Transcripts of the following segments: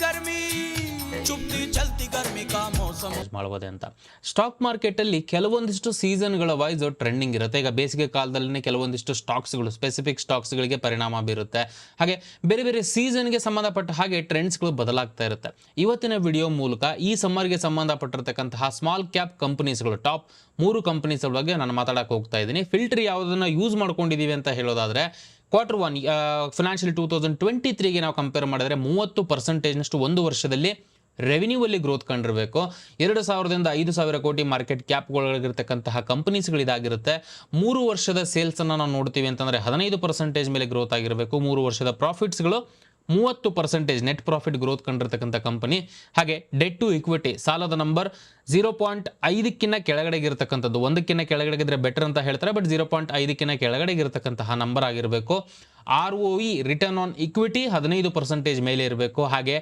गर्मी चुपती चलती गर्मी का मौसम ಮಾಡಬಹುದು ಅಂತ. ಸ್ಟಾಕ್ ಮಾರ್ಕೆಟ್ ಅಲ್ಲಿ ಕೆಲವೊಂದಿಷ್ಟು ಸೀಸನ್ ಗಳ ವೈಸ್ ಟ್ರೆಂಡಿಂಗ್ ಇರುತ್ತೆ. ಈಗ ಬೇಸಿಗೆ ಕಾಲದಲ್ಲಿ ಕೆಲವೊಂದಿಷ್ಟು ಸ್ಟಾಕ್ಸ್ ಗಳು ಸ್ಪೆಸಿಫಿಕ್ ಸ್ಟಾಕ್ಸ್ ಗಳಿಗೆ ಪರಿಣಾಮ ಬೀರುತ್ತೆ. ಹಾಗೆ ಬೇರೆ ಬೇರೆ ಸೀಸನ್ ಗೆ ಸಂಬಂಧಪಟ್ಟ ಹಾಗೆ ಟ್ರೆಂಡ್ಸ್ ಗಳು ಬದಲಾಗ್ತಾ ಇರುತ್ತೆ. ಇವತ್ತಿನ ವಿಡಿಯೋ ಮೂಲಕ ಈ ಸಮ್ಮರ್ ಗೆ ಸಂಬಂಧಪಟ್ಟಿರತಕ್ಕಂತಹ ಸ್ಮಾಲ್ ಕ್ಯಾಪ್ ಕಂಪನೀಸ್ ಗಳು ಟಾಪ್ 3 ಕಂಪನೀಸ್ ಬಗ್ಗೆ ನಾನು ಮಾತಾಡಕ್ಕೆ ಹೋಗ್ತಾ ಇದ್ದೀನಿ. ಫಿಲ್ಟರ್ ಯಾವುದನ್ನ ಯೂಸ್ ಮಾಡ್ಕೊಂಡಿದೀವಿ ಅಂತ ಹೇಳೋದಾದ್ರೆ Q1 ಫೈನಾನ್ಷಿಯಲ್ 2023ಗೆ ನಾವು ಕಂಪೇರ್ ಮಾಡಿದ್ರೆ 30% ನಷ್ಟು ಒಂದು ವರ್ಷದಲ್ಲಿ ರೆವಿನ್ಯೂ ಅಲ್ಲಿ ಗ್ರೋತ್ ಕಂಡಿರಬೇಕು. 2000 ರಿಂದ 5000 ಕೋಟಿ ಮಾರ್ಕೆಟ್ ಕ್ಯಾಪ್ಗಳಿರ್ತಕ್ಕಂತಹ ಕಂಪನೀಸ್ಗಳಿದಾಗಿರುತ್ತೆ. 3 ವರ್ಷದ ಸೇಲ್ಸ್ ಅನ್ನು ನಾವು ನೋಡ್ತೀವಿ ಅಂತಂದ್ರೆ 15% ಮೇಲೆ ಗ್ರೋತ್ ಆಗಿರಬೇಕು. 3 ವರ್ಷದ ಪ್ರಾಫಿಟ್ಸ್ಗಳು 30% ನೆಟ್ ಪ್ರಾಫಿಟ್ ಗ್ರೋತ್ ಕಂಡಿರ್ತಕ್ಕಂಥ ಕಂಪನಿ. ಹಾಗೆ ಡೆಟ್ ಟು ಇಕ್ವಿಟಿ ಸಾಲದ ನಂಬರ್ 0.5ಕ್ಕಿಂತ ಕೆಳಗಡೆಗೆ ಇರತಕ್ಕಂಥದ್ದು. 1ಕ್ಕಿಂತ ಕೆಳಗಡೆ ಇದ್ರೆ ಬೆಟರ್ ಅಂತ ಹೇಳ್ತಾರೆ, ಬಟ್ 0.5ಕ್ಕಿಂತ ಕೆಳಗಡೆಗೆ ಇರತಕ್ಕಂತಹ ನಂಬರ್ ಆಗಿರಬೇಕು. ROE ರಿಟರ್ನ್ ಆನ್ ಇಕ್ವಿಟಿ 15% ಮೇಲೆ ಇರಬೇಕು. ಹಾಗೆ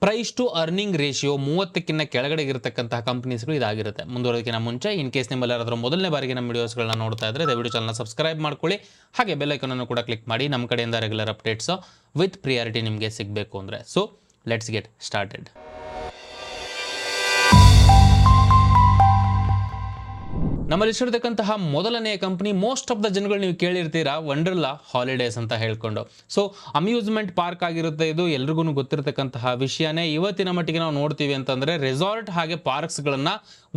ಪ್ರೈಸ್ ಟು ಅರ್ನಿಂಗ್ ರೇಷಿಯೋ 30ಕ್ಕಿಂತ ಕೆಳಗಡೆ ಇರತಕ್ಕಂತಹ ಕಂಪನೀಸ್ಗಳು ಇದಾಗಿರುತ್ತೆ. ಮುಂದುವರೆದಕ್ಕಿಂತ ಮುಂಚೆ ಇನ್ ಕೇಸ್ ನಿಮ್ಮಲ್ಲಿ ಯಾರಾದರೂ ಮೊದಲನೇ ಬಾರಿಗೆ ನಮ್ಮ ವಿಡಿಯೋಸ್ಗಳನ್ನ ನೋಡ್ತಾ ಇದ್ರೆ ದಯವಿಟ್ಟು ಚಾನಲ್ನ ಸಬ್ಸ್ಕ್ರೈಬ್ ಮಾಡ್ಕೊಳ್ಳಿ. ಹಾಗೆ ಬೆಲ್ ಐಕಾನ್ ಅನ್ನು ಕೂಡ ಕ್ಲಿಕ್ ಮಾಡಿ. ನಮ್ಮ ಕಡೆಯಿಂದ ರೆಗ್ಯುಲರ್ ಅಪ್ಡೇಟ್ಸ್ ವಿತ್ ಪ್ರಿಯಾರಿಟಿ ನಿಮಗೆ ಸಿಗಬೇಕು ಅಂದರೆ. So let's get started. ನಮ್ಮಲ್ಲಿ ಇಷ್ಟಕ್ಕಂತಹ ಮೊದಲನೆಯ ಕಂಪನಿ ಮೋಸ್ಟ್ ಆಫ್ ದ ಜನಗಳು ನೀವು ಕೇಳಿರ್ತೀರಾ, ವಂಡರ್ಲಾ ಹಾಲಿಡೇಸ್ ಅಂತ ಹೇಳ್ಕೊಂಡು. ಸೊ ಅಮ್ಯೂಸ್ಮೆಂಟ್ ಪಾರ್ಕ್ ಆಗಿರುತ್ತೆ. ಇದು ಎಲ್ರಿಗೂ ಗೊತ್ತಿರತಕ್ಕಂತಹ ವಿಷಯನೇ. ಇವತ್ತಿನ ಮಟ್ಟಿಗೆ ನಾವು ನೋಡ್ತೀವಿ ಅಂತಂದ್ರೆ ರೆಸಾರ್ಟ್ ಹಾಗೆ ಪಾರ್ಕ್ಸ್ಗಳನ್ನ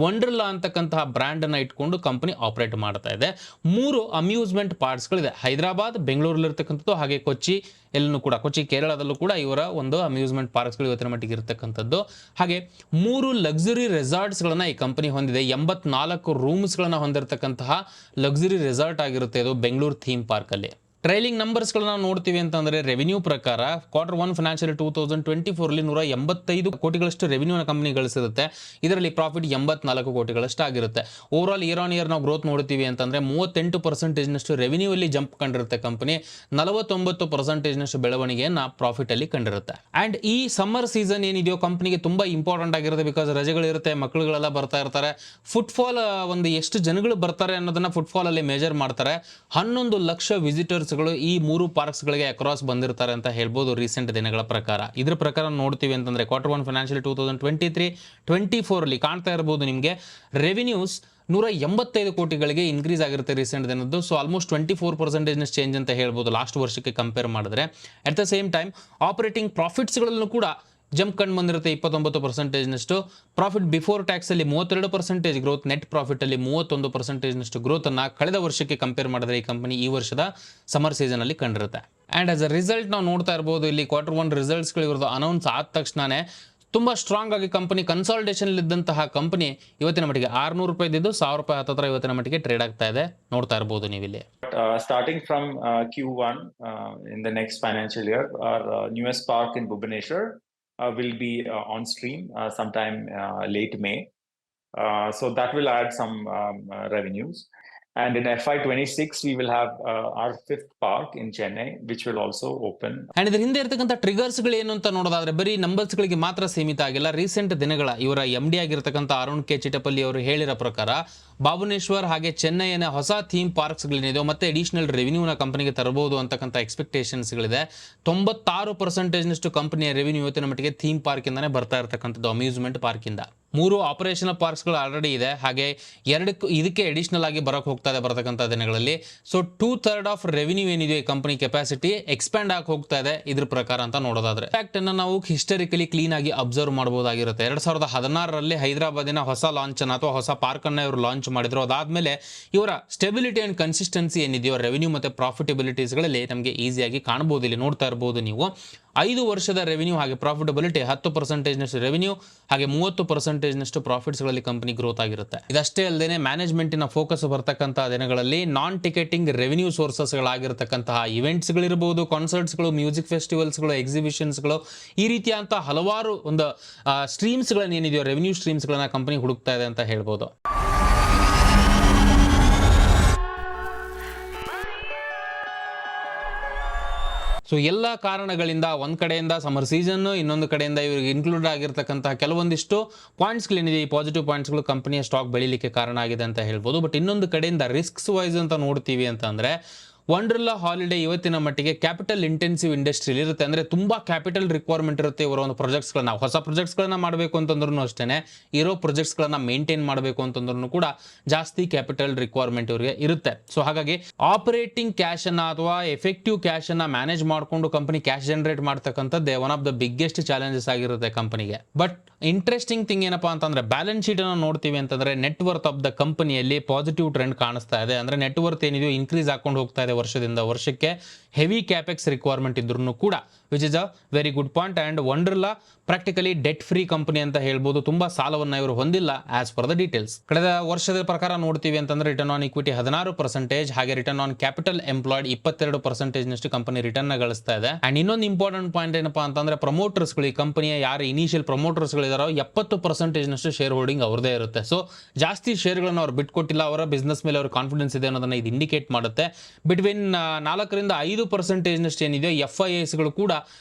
ವಂಡರ್ಲಾ ಅಂತಕ್ಕಂತಹ ಬ್ರ್ಯಾಂಡ್ ಅನ್ನ ಇಟ್ಕೊಂಡು ಕಂಪನಿ ಆಪರೇಟ್ ಮಾಡ್ತಾ ಇದೆ. 3 ಅಮ್ಯೂಸ್ಮೆಂಟ್ ಪಾರ್ಕ್ಸ್ಗಳಿದೆ. ಹೈದರಾಬಾದ್, ಬೆಂಗಳೂರಲ್ಲಿರ್ತಕ್ಕಂಥದ್ದು, ಹಾಗೆ ಕೊಚ್ಚಿ ಎಲ್ಲೂ ಕೂಡ ಕೊಚ್ಚಿ ಕೇರಳದಲ್ಲೂ ಕೂಡ ಇವರ ಒಂದು ಅಮ್ಯೂಸ್ಮೆಂಟ್ ಪಾರ್ಕ್ಸ್ಗಳು ಇವತ್ತಿನ ಮಟ್ಟಿಗೆ ಇರತಕ್ಕಂಥದ್ದು. ಹಾಗೆ 3 ಲಕ್ಸುರಿ ರೆಸಾರ್ಟ್ಸ್ಗಳನ್ನ ಈ ಕಂಪನಿ ಹೊಂದಿದೆ. 84 ರೂಮ್ಸ್ಗಳನ್ನ ಹೊಂದಿರತಕ್ಕಂತಹ ಲಕ್ಸುರಿ ರೆಸಾರ್ಟ್ ಆಗಿರುತ್ತೆ ಇದು ಬೆಂಗಳೂರು ಥೀಮ್ ಪಾರ್ಕ್ ಅಲ್ಲಿ. ಟ್ರೈಲಿಂಗ್ ನಂಬರ್ಸ್ಗಳನ್ನ ನೋಡ್ತೀವಿ ಅಂತಂದ್ರೆ ರೆವಿನ್ಯೂ ಪ್ರಕಾರ Q1 ಫೈನಾನ್ಷಿಯಲ್ 2024 185 ಕೋಟಿಗಳಷ್ಟು ರೆವಿನ್ಯೂನ ಕಂಪನಿ ಗಳಿಸಿರುತ್ತೆ. ಇದರಲ್ಲಿ ಪ್ರಾಫಿಟ್ 84 ಕೋಟಿಗಳಷ್ಟು ಆಗಿರುತ್ತೆ. Over all year on year ನಾವು ಗ್ರೋತ್ ನೋಡ್ತೀವಿ ಅಂತಂದ್ರೆ 38% ನಷ್ಟು ರೆವಿನ್ಯೂ ಅಲ್ಲಿ ಜಂಪ್ ಕಂಡಿರುತ್ತೆ ಕಂಪನಿ. 49% ನಷ್ಟು ಬೆಳವಣಿಗೆಯನ್ನ ಪ್ರಾಫಿಟ್ ಅಲ್ಲಿ ಕಂಡಿರುತ್ತೆ. ಅಂಡ್ ಈ ಸಮ್ಮರ್ ಸೀಸನ್ ಏನಿದೆಯೋ ಕಂಪನಿಗೆ ತುಂಬಾ ಇಂಪಾರ್ಟೆಂಟ್ ಆಗಿರುತ್ತೆ. ಬಿಕಾಸ್ ರಜೆಗಳಿರುತ್ತೆ, ಮಕ್ಕಳುಗಳೆಲ್ಲ ಬರ್ತಾ ಇರ್ತಾರೆ. ಫುಟ್ಫಾಲ್ ಒಂದು ಎಷ್ಟು ಜನಗಳು ಬರ್ತಾರೆ ಅನ್ನೋದನ್ನ ಫುಟ್ಫಾಲ್ ಅಲ್ಲಿ ಮೆಜರ್ ಮಾಡ್ತಾರೆ. 11 ಲಕ್ಷ ವಿಸಿಟರ್ಸ್ ಈ 3 ಪಾರ್ಕ್ಸ್ ಗಳಿಗೆ ಅಕ್ರಾಸ್ ಬಂದಿರ್ತಾರೆ ಅಂತ ಹೇಳ್ಬೋದು ರೀಸೆಂಟ್ ದಿನಗಳ ಪ್ರಕಾರ. ಇದ್ರ ಪ್ರಕಾರ ನೋಡ್ತೀವಿ ಅಂತಂದ್ರೆ Q1 ಫೈನಾನ್ಷಿಯಲ್ 2023-24 ಅಲ್ಲಿ ಕಾಣ್ತಾ ಇರಬಹುದು ನಿಮಗೆ ರೆವಿನ್ಯೂಸ್ 185 ಕೋಟಿಗಳಿಗೆ ಇನ್ಕ್ರೀಸ್ ಆಗಿರುತ್ತೆ ರೀಸೆಂಟ್ ದಿನದ್ದು. ಸೊ ಆಲ್ಮೋಸ್ಟ್ 24% ಚೇಂಜ್ ಅಂತ ಹೇಳ್ಬೋದು ಲಾಸ್ಟ್ ವರ್ಷಕ್ಕೆ ಕಂಪೇರ್ ಮಾಡಿದ್ರೆ. At the same time operating ಪ್ರಾಫಿಟ್ಸ್ಗಳಲ್ಲೂ ಕೂಡ ಜಂಪ್ ಕಂಡು ಬಂದಿರುತ್ತೆ 29% ನಷ್ಟು. ಪ್ರಾಫಿಟ್ ಬಿಫೋರ್ ಟ್ಯಾಕ್ಸ್ ಅಲ್ಲಿ 32% ಗ್ರೋತ್, ನೆಟ್ ಪ್ರಾಫಿಟ್ ಅಲ್ಲಿ 31% ನಷ್ಟು ಗ್ರೋತ್ ಅನ್ನ ಕಳೆದ ವರ್ಷಕ್ಕೆ ಕಂಪೇರ್ ಮಾಡಿದ್ರೆ ಈ ಕಂಪನಿ ಈ ವರ್ಷದ ಸಮ್ಮರ್ ಸೀಸನ್ ಅಲ್ಲಿ ಕಂಡಿರುತ್ತೆ. ಅಂಡ್ ಆಸ್ ಅ ರಿಸಲ್ಟ್ ನಾವು ನೋಡ್ತಾ ಇರಬಹುದು ಇಲ್ಲಿ Q1 ರಿಸಲ್ಟ್ಸ್ಗಳು ಇವ್ರದ್ದು ಅನೌನ್ಸ್ ಆದ ತಕ್ಷಣನೇ ತುಂಬಾ ಸ್ಟ್ರಾಂಗ್ ಆಗಿ ಕಂಪನಿ ಕನ್ಸಾಲ್ಟೇಷನ್ ಇದ್ದಂತಹ ಕಂಪನಿ ಇವತ್ತಿನ ಮಟ್ಟಿಗೆ 600 ರೂಪಾಯಿ ಇದ್ದು 1000 ರೂಪಾಯಿ ಹತ್ತಿರ ಇವತ್ತಿನ ಮಟ್ಟಿಗೆ ಟ್ರೇಡ್ ಆಗ್ತಾ ಇದೆ. ನೋಡ್ತಾ ಇರಬಹುದು ನೀವು ಇಲ್ಲಿ. Starting from Q1 in the next financial year, our newest park in Bhubaneswar will be on stream sometime late May. So that will add some revenues. And in FY26 we will have our 5th park in Chennai which will also open. And ಇದರ ಹಿಂದೆ ಇರತಕ್ಕಂತ triggers ಗಳು ಏನು ಅಂತ ನೋಡೋದಾದ್ರೆ ಬರೀ numbers ಗಳಿಗೆ ಮಾತ್ರ ಸೀಮಿತ ಆಗಿಲ್ಲ. ರೀಸೆಂಟ್ ದಿನಗಳ ಇವರ MD ಆಗಿರತಕ್ಕಂತ ಅರುಣ್ ಕೆ ಚಿಟಪಲ್ಲಿ ಅವರು ಹೇಳಿರೋ ಪ್ರಕಾರ ಬಾಬುನೇಶ್ವರ್ ಹಾಗೆ ಚೆನ್ನೈನ ಹೊಸ ಥೀಮ್ ಪಾರ್ಕ್ಸ್ ಗಳಿದೆ ಮತ್ತೆ ಅಡಿಷನಲ್ ರೆವಿನ್ಯೂನ ಕಂಪನಿಗೆ ತರಬಹುದು ಅಂತಕ್ಕಂಥ ಎಕ್ಸ್ಪೆಕ್ಟೇಷನ್ಸ್ ಗಳಿದೆ. 96% ನಷ್ಟು ಕಂಪನಿಯ ರೆವಿನ್ಯೂ ಇವತ್ತಿನ ಮಟ್ಟಿಗೆ ಥೀಮ್ ಪಾರ್ಕ್ ಇಂದಾನೆ ಬರ್ತಾ ಇರತಕ್ಕಂಥದ್ದು, ಅಮ್ಯೂಸ್ಮೆಂಟ್ ಪಾರ್ಕ್ ಇಂದ. 3 ಆಪರೇಷನಲ್ ಪಾರ್ಕ್ಸ್ಗಳು ಆಲ್ರೆಡಿ ಇದೆ. ಹಾಗೆ ಇದಕ್ಕೆ ಅಡಿಷನಲ್ ಆಗಿ ಬರಕ್ಕೆ ಹೋಗ್ತಾ ಇದೆ ಬರತಕ್ಕಂಥ ದಿನಗಳಲ್ಲಿ. ಸೊ 2/3 ಆಫ್ ರೆವಿನ್ಯೂ ಏನಿದೆ ಈ ಕಂಪನಿ ಕೆಪಾಸಿಟಿ ಎಕ್ಸ್ಪ್ಯಾಂಡ್ ಆಗಿ ಹೋಗ್ತಾ ಇದೆ ಇದ್ರ ಪ್ರಕಾರ ಅಂತ ನೋಡೋದಾದ್ರೆ. ಫ್ಯಾಕ್ಟ್ ಅನ್ನ ನಾವು ಹಿಸ್ಟಾರಿಕಲಿ ಕ್ಲೀನ್ ಆಗಿ ಅಬ್ಸರ್ವ್ ಮಾಡಬಹುದಾಗಿರುತ್ತೆ. 2016ರಲ್ಲಿ ಹೈದರಾಬಾದಿನ ಹೊಸ ಲಾಂಚ್ ಅನ್ನ ಅಥವಾ ಹೊಸ ಪಾರ್ಕ್ ಅನ್ನ ಇವರು ಲಾಂಚ್ ಮಾಡಿದ್ರು. ಅದಾದ್ಮೇಲೆ ಇವರ ಸ್ಟೆಬಿಲಿಟಿ ಅಂಡ್ ಕನ್ಸಿಸ್ಟೆನ್ಸಿ ಏನಿದೆಯೋ ರೆವಿನ್ಯೂ ಮತ್ತೆ ಪ್ರಾಫಿಟಬಿಲಿಟೀಸ್ ಗಳಲ್ಲಿ ನಮಗೆ ಈಸಿಯಾಗಿ ಕಾಣಬಹುದು. ಇಲ್ಲಿ ನೋಡ್ತಾ ಇರಬಹುದು ನೀವು 5 ವರ್ಷದ ರೆವಿನ್ಯೂ ಹಾಗೆ ಪ್ರಾಫಿಟಬಿಲಿಟಿ 10% ನಷ್ಟು ರೆವಿನ್ಯೂ ಹಾಗೆ 30% ನಷ್ಟು ಪ್ರಾಫಿಟ್ಸ್ ಗಳಲ್ಲಿ ಕಂಪನಿ ಗ್ರೋತ್ ಆಗಿರುತ್ತೆ. ಇದಷ್ಟೇ ಅಲ್ಲದೆ ಮ್ಯಾನೇಜ್ಮೆಂಟಿನ ಫೋಕಸ್ ಬರ್ತಕ್ಕಂತಹ ದಿನಗಳಲ್ಲಿ ನಾನ್ ಟಿಕೆಟಿಂಗ್ ರೆವಿನ್ಯೂ ಸೋರ್ಸಸ್ ಗಳಾಗಿರತಕ್ಕಂತಹ ಇವೆಂಟ್ಸ್ ಗಳಿರಬಹುದು, ಕಾನ್ಸರ್ಟ್ಸ್ ಗಳು, ಮ್ಯೂಸಿಕ್ ಫೆಸ್ಟಿವಲ್ಸ್ ಗಳು, ಎಕ್ಸಿಬಿಷನ್ಸ್ ಗಳು, ಈ ರೀತಿಯಂತಹ ಹಲವಾರು ಒಂದು ಸ್ಟ್ರೀಮ್ಸ್ ಗಳನ್ನ ಏನಿದೆಯೋ ರೆವಿನ್ಯೂ ಸ್ಟ್ರೀಮ್ಸ್ ಗಳನ್ನ ಕಂಪನಿ ಹುಡುಕ್ತಾ ಇದೆ ಅಂತ ಹೇಳ್ಬೋದು. ಸೊ ಎಲ್ಲ ಕಾರಣಗಳಿಂದ ಒಂದು ಕಡೆಯಿಂದ ಸಮ್ಮರ್ ಸೀಸನ್, ಇನ್ನೊಂದು ಕಡೆಯಿಂದ ಇವರಿಗೆ ಇನ್ಕ್ಲೂಡ್ ಆಗಿರ್ತಕ್ಕಂತಹ ಕೆಲವೊಂದಿಷ್ಟು ಪಾಯಿಂಟ್ಸ್ಗಳೇನಿದೆ ಈ ಪಾಸಿಟಿವ್ ಪಾಯಿಂಟ್ಸ್ಗಳು ಕಂಪನಿಯ ಸ್ಟಾಕ್ ಬೆಳಿಲಿಕ್ಕೆ ಕಾರಣ ಆಗಿದೆ ಅಂತ ಹೇಳ್ಬೋದು. ಬಟ್ ಇನ್ನೊಂದು ಕಡೆಯಿಂದ ರಿಸ್ಕ್ಸ್ ವೈಸ್ ಅಂತ ನೋಡ್ತೀವಿ ಅಂತಂದರೆ ವಂಡರ್ಲಾ ಹಾಲಿಡೇ ಇವತ್ತಿನ ಮಟ್ಟಿಗೆ ಕ್ಯಾಪಿಟಲ್ ಇಂಟೆನ್ಸಿವ್ ಇಂಡಸ್ಟ್ರಿ ಇರುತ್ತೆ. ಅಂದ್ರೆ ತುಂಬಾ ಕ್ಯಾಪಿಟಲ್ ರಿಕ್ವೈರ್ಮೆಂಟ್ ಇರುತ್ತೆ ಇವರ ಒಂದು ಪ್ರಾಜೆಕ್ಟ್ಸ್ಗಳನ್ನ, ಹೊಸ ಪ್ರಾಜೆಕ್ಟ್ಸ್ಗಳನ್ನ ಮಾಡಬೇಕು ಅಂತಂದ್ರೂ ಅಷ್ಟೇ, ಇರೋ ಪ್ರಾಜೆಕ್ಟ್ಸ್ಗಳನ್ನ ಮೇಂಟೈನ್ ಮಾಡಬೇಕು ಅಂತಂದ್ರೂ ಕೂಡ ಜಾಸ್ತಿ ಕ್ಯಾಪಿಟಲ್ ರಿಕ್ವೈರ್ಮೆಂಟ್ ಇವರಿಗೆ ಇರುತ್ತೆ. ಸೊ ಹಾಗಾಗಿ ಆಪರೇಟಿಂಗ್ ಕ್ಯಾಶ್ ಅನ್ನ ಅಥವಾ ಎಫೆಕ್ಟಿವ್ ಕ್ಯಾಶ್ ಅನ್ನ ಮ್ಯಾನೇಜ್ ಮಾಡಿಕೊಂಡು ಕಂಪನಿ ಕ್ಯಾಶ್ ಜನರೇಟ್ ಮಾಡ್ತಕ್ಕಂಥದ್ದೇ one of the biggest challenges ಆಗಿರುತ್ತೆ ಕಂಪನಿಗೆ. ಬಟ್ ಇಂಟ್ರೆಸ್ಟಿಂಗ್ ಥಿಂಗ್ ಏನಪ್ಪಾ ಅಂತಂದ್ರೆ ಬ್ಯಾಲೆನ್ಸ್ ಶೀಟ್ ಅನ್ನು ನೋಡ್ತೀವಿ ಅಂತಂದ್ರೆ ನೆಟ್ ವರ್ತ್ ಆಫ್ ದ ಕಂಪನಿಯಲ್ಲಿ ಪಾಸಿಟಿವ್ ಟ್ರೆಂಡ್ ಕಾಣಿಸ್ತಾ ಇದೆ. ಅಂದ್ರೆ ನೆಟ್ ವರ್ತ್ ಏನಿದೆಯೋ ಇನ್ಕ್ರೀಸ್ ಹಾಕೊಂಡು ಹೋಗ್ತಾ ಇದೆ ವರ್ಷದಿಂದ ವರ್ಷಕ್ಕೆ. ಹೆವಿ ಕ್ಯಾಪೆಕ್ಸ್ ರಿಕ್ವೈರ್ಮೆಂಟ್ ಇದ್ರೂ ಕೂಡ, which is a very good point. And Wonderla practically debt free company ಅಂತ ಹೇಳ್ಬೋದು. ತುಂಬಾ ಸಾಲವನ್ನ ಇವರು ಹೊಂದಿಲ್ಲ ಆಸ್ ಪರ್ ದ ಡೀಟೇಲ್ಸ್. ಕಳೆದ ವರ್ಷದ ಪ್ರಕಾರ ನೋಡ್ತೀವಿ ಅಂತಂದ್ರೆ ರಿಟರ್ನ್ ಆನ್ ಇಕ್ವಿಟಿ 16%, ಹಾಗೆ ರಿಟರ್ನ್ ಆನ್ ಕ್ಯಾಪಿಟಲ್ ಎಂಪ್ಲಾಯ್ಡ್ 22% ನಷ್ಟು ಕಂಪನಿ ರಿಟರ್ನ್ ಗಳಿಸ್ತಾ ಇದೆ. ಅಂಡ್ ಇನ್ನೊಂದು ಇಂಪಾರ್ಟೆಂಟ್ ಪಾಯಿಂಟ್ ಏನಪ್ಪಾ ಅಂತಂದ್ರೆ ಪ್ರಮೋಟರ್ಸ್ಗಳು, ಈ ಕಂಪನಿಯ ಯಾರು ಇನಿಷಿಯಲ್ ಪ್ರಮೋಟರ್ಸ್ಗಳು ಇದಾರೋ 70% ನಷ್ಟು ಶೇರ್ ಹೋಲ್ಡಿಂಗ್ ಅವ್ರದೇ ಇರುತ್ತೆ. ಸೊ ಜಾಸ್ತಿ ಶೇರ್ಗಳನ್ನು ಅವ್ರು ಬಿಟ್ಕೊಟ್ಟಿಲ್ಲ, ಅವರ ಬಿಸ್ನೆಸ್ ಮೇಲೆ ಅವ್ರ ಕಾನ್ಫಿಡೆನ್ಸ್ ಇದೆ ಅನ್ನೋದನ್ನ ಇದು ಇಂಡಿಕೇಟ್ ಮಾಡುತ್ತೆ. ಬಿಟ್ವೀನ್ 4ರಿಂದ 5% ನಷ್ಟು ಏನಿದೆ FIIsಗಳು ಕೂಡ,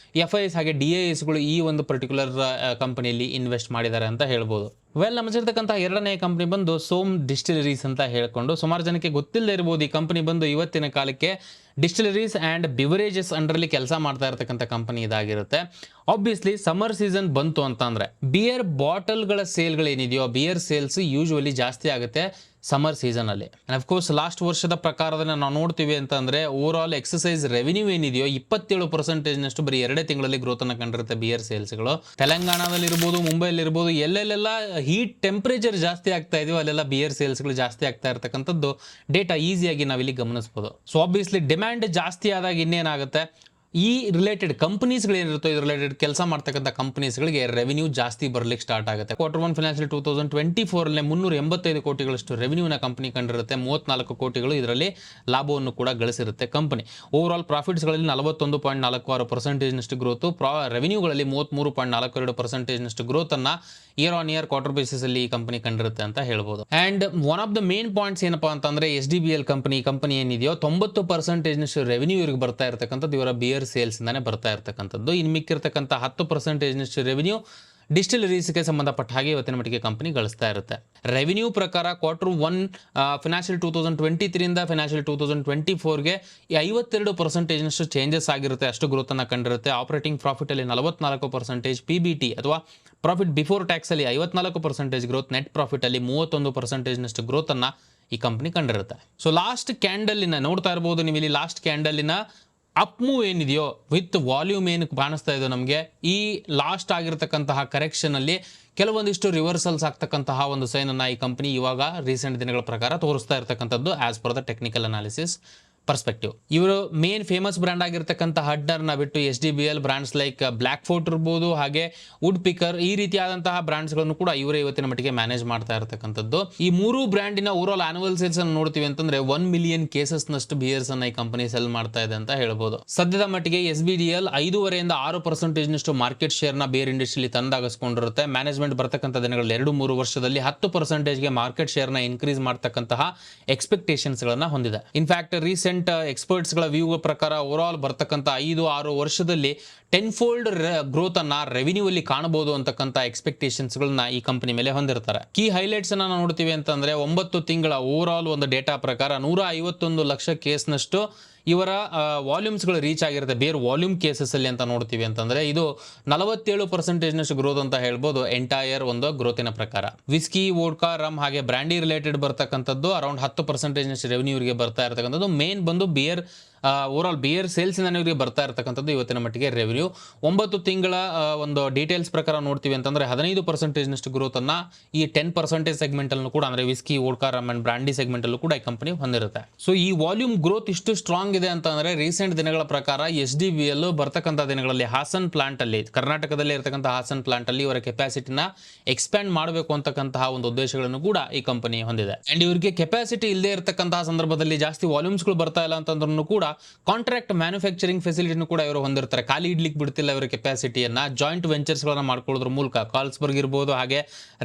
FIIs ಹಾಗೆ DIIsಗಳು ಈ ಒಂದು ಪರ್ಟಿಕ್ಯುಲರ್ ಕಂಪನಿಯಲ್ಲಿ ಇನ್ವೆಸ್ಟ್ ಮಾಡಿದ್ದಾರೆ ಅಂತ ಹೇಳ್ಬೋದು. ನಮಗಿರ್ತಕ್ಕಂಥ ಎರಡನೇ ಕಂಪನಿ ಬಂದು ಸೋಮ್ ಡಿಸ್ಟಿಲರೀಸ್ ಅಂತ ಹೇಳ್ಕೊಂಡು, ಸುಮಾರು ಜನಕ್ಕೆ ಗೊತ್ತಿಲ್ಲದೆ ಇರಬಹುದು. ಈ ಕಂಪನಿ ಬಂದು ಇವತ್ತಿನ ಕಾಲಕ್ಕೆ ಡಿಸ್ಟಿಲರೀಸ್ ಆ್ಯಂಡ್ ಬಿವರೇಜಸ್ ಅಂಡರ್ಲಿ ಕೆಲಸ ಮಾಡ್ತಾ ಇರತಕ್ಕಂಥ ಕಂಪನಿ ಇದಾಗಿರುತ್ತೆ. ಆಬ್ವಿಯಸ್ಲಿ ಸಮ್ಮರ್ ಸೀಸನ್ ಬಂತು ಅಂತಂದ್ರೆ ಬಿಯರ್ ಬಾಟಲ್ಗಳ ಸೇಲ್ಗಳೇನಿದೆಯೋ, ಬಿಯರ್ ಸೇಲ್ಸ್ ಯೂಶುವಲಿ ಜಾಸ್ತಿ ಆಗುತ್ತೆ ಸಮ್ಮರ್ ಸೀಸನ್ ಅಲ್ಲಿ. ಅಫ್ಕೋರ್ಸ್ ಲಾಸ್ಟ್ ವರ್ಷದ ಪ್ರಕಾರದಲ್ಲಿ ನಾವು ನೋಡ್ತೀವಿ ಅಂತಂದ್ರೆ ಓವರ್ ಆಲ್ ಎಕ್ಸಸೈಸ್ ರೆವಿನ್ಯೂ ಏನಿದೆಯೋ 27% ನಷ್ಟು ಬರೀ 2 ತಿಂಗಳಲ್ಲಿ ಗ್ರೋತ್ ಅನ್ನ ಕಂಡಿರುತ್ತೆ ಬಿಯರ್ ಸೇಲ್ಸ್ಗಳು. ತೆಲಂಗಾಣದಲ್ಲಿ ಇರ್ಬೋದು, ಮುಂಬೈಲಿ ಇರ್ಬೋದು, ಎಲ್ಲೆಲ್ಲ ಹೀಟ್ ಟೆಂಪರೇಚರ್ ಜಾಸ್ತಿ ಆಗ್ತಾ ಇದೆಯೋ ಅಲ್ಲೆಲ್ಲ ಬಿಯರ್ ಸೇಲ್ಸ್ಗಳು ಜಾಸ್ತಿ ಆಗ್ತಾ ಇರತಕ್ಕಂಥದ್ದು ಡೇಟಾ ಈಸಿಯಾಗಿ ನಾವಿಲ್ಲಿ ಗಮನಿಸಬಹುದು. ಸೊ ಆಬ್ವಿಯಸ್ಲಿ ಡಿಮ್ಯಾಂಡ್ ಜಾಸ್ತಿ ಆದಾಗ ಇನ್ನೇನಾಗುತ್ತೆ, ಈ ರಿಲೇಟೆಡ್ ಕಂಪನೀಸ್ಗಳು ಏನಿರುತ್ತೋ, ಇದು ರಿಲೇಟೆಡ್ ಕೆಲಸ ಮಾಡ್ತಕ್ಕಂಥ ಕಂಪನೀಸ್ಗಳಿಗೆ ರೆವಿನ್ಯೂ ಜಾಸ್ತಿ ಬರ್ಲಿಕ್ಕೆ ಸ್ಟಾರ್ಟ್ ಆಗುತ್ತೆ. Q1 financial 2024 385 ಕೋಟಿಗಳಷ್ಟು ರೆವಿನ್ಯೂನ company ಕಂಡಿರುತ್ತೆ. 34 ಕೋಟಿಗಳು ಇದರಲ್ಲಿ ಲಾಭವನ್ನು ಕೂಡ ಗಳಿಸಿರುತ್ತೆ ಕಂಪನಿ. ಓವರ್ ಆಲ್ ಪ್ರಾಫಿಟ್ಸ್ಗಳಲ್ಲಿ 41.46% ನಷ್ಟು ಗ್ರೋತ್, ರೆವಿನ್ಯೂಗಳಲ್ಲಿ 33.42% ನಷ್ಟು ಗ್ರೋತ್ ಅನ್ನ year on year quarter basis ಅಲ್ಲಿ ಈ ಕಂಪನಿ ಕಂಡಿರುತ್ತೆ ಅಂತ ಹೇಳ್ಬೋದು. And one of the main points ಏನಪ್ಪಾ ಅಂತಂದ್ರೆ SDBL ಕಂಪನಿ ಏನಿದೆಯೋ 90% ನಷ್ಟು ರೆವಿನ್ಯೂ ಇವ್ರಿಗೆ ಬರ್ತಾ ಇರತಕ್ಕಂಥದ್ದು ಇವರ ಬಿಯರ್ ಸೇಲ್ಸ್ ಇಂದಾನೆ ಬರ್ತಾ ಇರತಕ್ಕಂಥದ್ದು. ಇನ್ನು ಮಿಕ್ಕಿರ್ತಕ್ಕಂಥ 10% ನಷ್ಟು ರೆವಿನ್ಯೂ ಡಿಸ್ಟಿಲರೀಸ್ಗೆ ಸಂಬಂಧಪಟ್ಟ ಹಾಗೆ ಇವತ್ತಿನ ಮಟ್ಟಿಗೆ ಕಂಪನಿ ಗಳಿಸ್ತಾ ಇರುತ್ತೆ. ರೆವಿನ್ಯೂ ಪ್ರಕಾರ Q1 ಫೈನಾನ್ಷಿಯಲ್ 2023 ಇಂದ ಫೈನಾನ್ಷಿಯಲ್ 2024ಗೆ 52% ನಷ್ಟು ಚೇಂಜಸ್ ಆಗಿರುತ್ತೆ, ಅಷ್ಟು ಗ್ರೋತ್ ಅನ್ನ ಕಂಡಿರುತ್ತೆ. ಆಪರೇಟಿಂಗ್ ಪ್ರಾಫಿಟ್ ಅಲ್ಲಿ 44%, PBT ಅಥವಾ ಪ್ರಾಫಿಟ್ ಬಿಫೋರ್ ಟ್ಯಾಕ್ಸ್ ಅಲ್ಲಿ 54% ಗ್ರೋತ್, ನೆಟ್ ಪ್ರಾಫಿಟ್ ಅಲ್ಲಿ 31% ನಷ್ಟು ಗ್ರೋತ್ ಅನ್ನ ಈ ಕಂಪನಿ ಕಂಡಿರುತ್ತೆ. ಸೊ ಲಾಸ್ಟ್ ಕ್ಯಾಂಡಲಿನ ನೋಡ್ತಾ ಇರಬಹುದು ನೀವು ಇಲ್ಲಿ, ಲಾಸ್ಟ್ ಕ್ಯಾಂಡಲಿನ ಅಪ್ ಮೂವ್ ಏನಿದೆಯೋ ವಿತ್ ವಾಲ್ಯೂಮ್ ಏನು ಕಾಣಿಸ್ತಾ ಇದೆಯೋ ನಮಗೆ, ಈ ಲಾಸ್ಟ್ ಆಗಿರತಕ್ಕಂತಹ ಕರೆಕ್ಷನ್ ಅಲ್ಲಿ ಕೆಲವೊಂದಿಷ್ಟು ರಿವರ್ಸಲ್ಸ್ ಆಗ್ತಕ್ಕಂತಹ ಒಂದು ಸೈನ್ ಅನ್ನ ಈ ಕಂಪನಿ ಇವಾಗ ರೀಸೆಂಟ್ ದಿನಗಳ ಪ್ರಕಾರ ತೋರಿಸ್ತಾ ಇರತಕ್ಕಂಥದ್ದು as per the technical analysis perspective. ಇವರು ಮೇನ್ ಫೇಮಸ್ ಬ್ರ್ಯಾಂಡ್ ಆಗಿರ್ತಕ್ಕಂಥ ಹಡ್ನರ್ನ ಬಿಟ್ಟು SDBL brands like black fort ಇರ್ಬೋದು, ಹಾಗೆ ವುಡ್ ಪಿಕರ್, ಈ ರೀತಿಯಾದಂತಹ ಬ್ರ್ಯಾಂಡ್ಸ್ಗಳನ್ನು ಕೂಡ ಇವರೇ ಇವತ್ತಿನ ಮಟ್ಟಿಗೆ ಮ್ಯಾನೇಜ್ ಮಾಡ್ತಾ ಇರತಕ್ಕಂಥದ್ದು. ಈ ಮೂರು ಬ್ರ್ಯಾಂಡಿನ ಓವರ್ ಆಲ್ ಆನ್ಯುವಲ್ ಸೇಲ್ಸ್ ಅನ್ನು ನೋಡ್ತೀವಿ ಅಂತಂದ್ರೆ 1 ಮಿಲಿಯನ್ ಕೇಸಸ್ ನಷ್ಟು ಬಿಯರ್ಸ್ ಅನ್ನ ಈ ಕಂಪನಿ ಸೆಲ್ ಮಾಡ್ತಾ ಇದೆ ಅಂತ ಹೇಳ್ಬೋದು. ಸದ್ಯದ ಮಟ್ಟಿಗೆ SBDL 5.5ರಿಂದ 6% ನಷ್ಟು ಮಾರ್ಕೆಟ್ ಶೇರ್ ನ ಬಿಯರ್ ಇಂಡಸ್ಟ್ರಿಯಲ್ಲಿ ತಂದಾಗಿಸ್ಕೊಂಡಿರುತ್ತೆ. ಮ್ಯಾನೇಜ್ಮೆಂಟ್ ಬರ್ತಕ್ಕಂಥ ದಿನಗಳಲ್ಲಿ 2-3 ವರ್ಷದಲ್ಲಿ 10%ಗೆ ಮಾರ್ಕೆಟ್ ಶೇರ್ ನ ಇನ್ಕ್ರೀಸ್ ಮಾಡ್ತಕ್ಕಂತಹ ಎಕ್ಸ್ಪೆಕ್ಟೇಷನ್ಸ್ ಗಳನ್ನ ಹೊಂದಿದೆ. ಇನ್ಫ್ಯಾಕ್ಟ್ ರೀಸೆಂಟ್ ಎಕ್ಸ್ಪರ್ಟ್ಸ್ಗಳ ವ್ಯೂ ಪ್ರಕಾರ ಓವರ್ ಆಲ್ ಬರ್ತಕ್ಕಂಥ 5-6 ವರ್ಷದಲ್ಲಿ 10-fold ಗ್ರೋತ್ ಅನ್ನ ರೆವಿನ್ಯೂ ಅಲ್ಲಿ ಕಾಣಬಹುದು ಅಂತಕ್ಕಂಥ ಎಕ್ಸ್ಪೆಕ್ಟೇಷನ್ಸ್ ಗಳನ್ನ ಈ ಕಂಪನಿ ಮೇಲೆ ಹೊಂದಿರ್ತಾರೆ. ಕೀ ಹೈಲೈಟ್ಸ್ ಅನ್ನ ನೋಡ್ತೀವಿ ಅಂತಂದ್ರೆ 9 ತಿಂಗಳ ಓವರ್ ಆಲ್ ಒಂದು ಡೇಟಾ ಪ್ರಕಾರ 151 ಲಕ್ಷ ಕೇಸ್ ನಷ್ಟು ಇವರ ವಾಲ್ಯೂಮ್ಸ್ಗಳು ರೀಚ್ ಆಗಿರುತ್ತೆ ಬೇರ್ ವಾಲ್ಯೂಮ್ ಕೇಸಸ್ ಅಲ್ಲಿ ಅಂತ ನೋಡ್ತೀವಿ ಅಂತಂದ್ರೆ ಇದು 47% ನಷ್ಟು ಗ್ರೋತ್ ಅಂತ ಹೇಳ್ಬೋದು ಎಂಟೈರ್ ಒಂದು ಗ್ರೋತಿನ ಪ್ರಕಾರ. ವಿಸ್ಕಿ, ವೋಡ್ಕಾ, ರಮ್ ಹಾಗೆ ಬ್ರ್ಯಾಂಡಿ ರಿಲೇಟೆಡ್ ಬರ್ತಕ್ಕಂಥದ್ದು ಅರೌಂಡ್ 10% ನಷ್ಟು ರೆವಿನ್ಯೂ ಇವರಿಗೆ ಬರ್ತಾ ಇರತಕ್ಕಂಥದ್ದು. ಮೇನ್ ಬಂದು beer over all beer sales ಇಂದ ಇವರಿಗೆ ಬರ್ತಾ ಇರತಕ್ಕಂಥದ್ದು ಇವತ್ತಿನ ಮಟ್ಟಿಗೆ ರೆವಿನ್ಯೂ. 9 ತಿಂಗಳ ಒಂದು ಡೀಟೇಲ್ಸ್ ಪ್ರಕಾರ ನೋಡ್ತೀವಿ ಅಂತಂದ್ರೆ 15% ನಷ್ಟು ಗ್ರೋತ್ ಅನ್ನ ಈ 10% ಸೆಗ್ಮೆಂಟ್ ಅಲ್ಲೂ ಕೂಡ, ಅಂದ್ರೆ whisky, vodka, rum and brandy segment ಅಲ್ಲೂ ಕೂಡ ಈ ಕಂಪನಿ ಹೊಂದಿರುತ್ತೆ. ಸೊ ಈ ವಾಲ್ಯೂಮ್ ಗ್ರೋತ್ ಇಷ್ಟು ಸ್ಟ್ರಾಂಗ್ ಇದೆ ಅಂತಂದ್ರೆ ರೀಸೆಂಟ್ ದಿನಗಳ ಪ್ರಕಾರ SDBL ಬರ್ತಕ್ಕಂಥ ದಿನಗಳಲ್ಲಿ ಹಾಸನ್ ಪ್ಲಾಂಟ್ ಅಲ್ಲಿ, ಕರ್ನಾಟಕದಲ್ಲಿ ಇರತಕ್ಕಂಥ ಹಾಸನ್ ಪ್ಲಾಂಟ್ ಅಲ್ಲಿ ಇವರ ಕೆಪಾಸಿಟಿನ ಎಕ್ಸ್ಪ್ಯಾಂಡ್ ಮಾಡಬೇಕು ಅಂತಕ್ಕಂತಹ ಒಂದು ಉದ್ದೇಶಗಳನ್ನು ಕೂಡ ಈ ಕಂಪನಿ ಹೊಂದಿದೆ. ಅಂಡ್ ಇವರಿಗೆ ಕೆಪಾಸಿಟಿ ಇಲ್ಲದೆ ಇರತಕ್ಕಂತಹ ಸಂದರ್ಭದಲ್ಲಿ ಜಾಸ್ತಿ ವಾಲ್ಯೂಮ್ಸ್ಗಳು ಬರ್ತಾ ಇಲ್ಲ ಅಂತಂದ್ರೂ ಕೂಡ ಕಾಂಟ್ರಾಕ್ಟ್ ಮ್ಯಾನುಫ್ಯಾಕ್ಚರಿಂಗ್ ಫೆಸಿಲಿಟಿನೂ ಕೂಡ ಇವರು ಹೊಂದಿರ್ತಾರೆ. ಖಾಲಿ ಇಡ್ಲಿಕ್ಕೆ ಬಿಡ್ತಿಲ್ಲ ಇವರ ಕೆಪಾಸಿಟಿಯನ್ನ. ಜಾಯಿಂಟ್ ವೆಂಚರ್ಸ್ ಗಳನ್ನ ಮಾಡ್ಕೊಳ್ಳೋದ್ರ ಮೂಲಕ ಕಾರ್ಲ್ಸ್ಬರ್ಗ್ ಇರ್ಬೋದು, ಹಾಗೆ